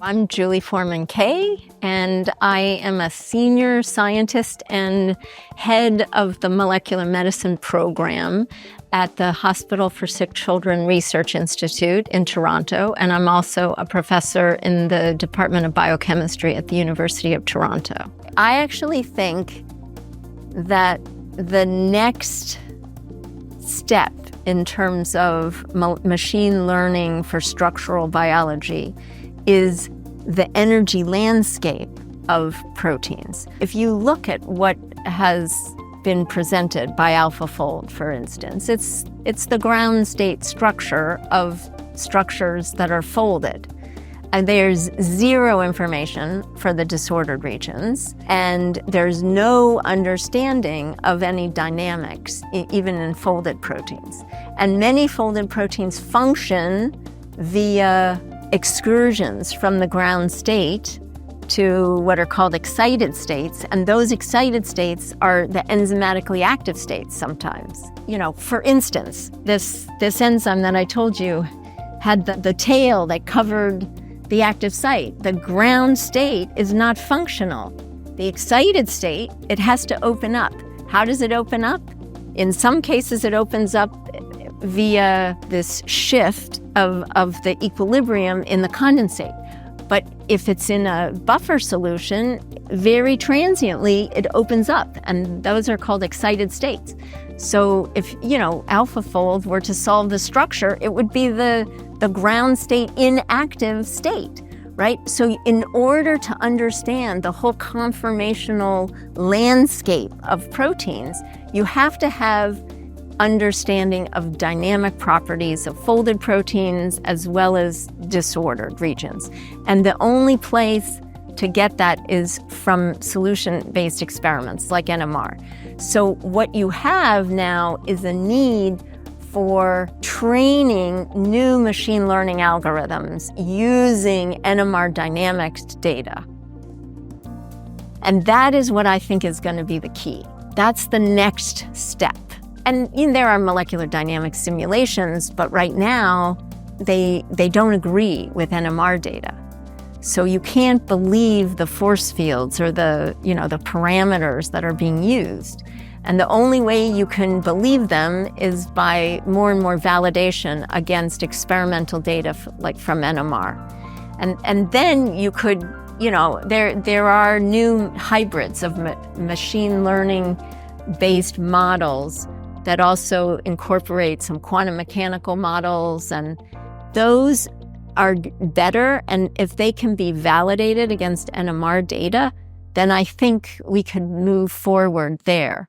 I'm Julie Forman-Kay, and I am a senior scientist and head of the molecular medicine program at the Hospital for Sick Children Research Institute in Toronto, and I'm also a professor in the Department of Biochemistry at the University of Toronto. I actually think that the next step in terms of machine learning for structural biology is the energy landscape of proteins. If you look at what has been presented by AlphaFold, for instance, it's the ground state structure of structures that are folded. And there's zero information for the disordered regions, and there's no understanding of any dynamics, even in folded proteins. And many folded proteins function via excursions from the ground state to what are called excited states, and those excited states are the enzymatically active states sometimes. For instance, this enzyme that I told you had the tail that covered the active site. The ground state is not functional. The excited state, it has to open up. How does it open up? In some cases, it opens up via this shift of the equilibrium in the condensate. But if it's in a buffer solution, very transiently, it opens up, and those are called excited states. So if, AlphaFold were to solve the structure, it would be the ground state inactive state, right? So in order to understand the whole conformational landscape of proteins, you have to have understanding of dynamic properties of folded proteins as well as disordered regions. And the only place to get that is from solution-based experiments like NMR. So what you have now is a need for training new machine learning algorithms using NMR dynamics data. And that is what I think is going to be the key. That's the next step. And there are molecular dynamics simulations, but right now they don't agree with NMR data. So you can't believe the force fields or the parameters that are being used. And the only way you can believe them is by more and more validation against experimental data like from NMR. And then you could, there are new hybrids of machine learning based models that also incorporate some quantum mechanical models, and those are better. And if they can be validated against NMR data, then I think we could move forward there.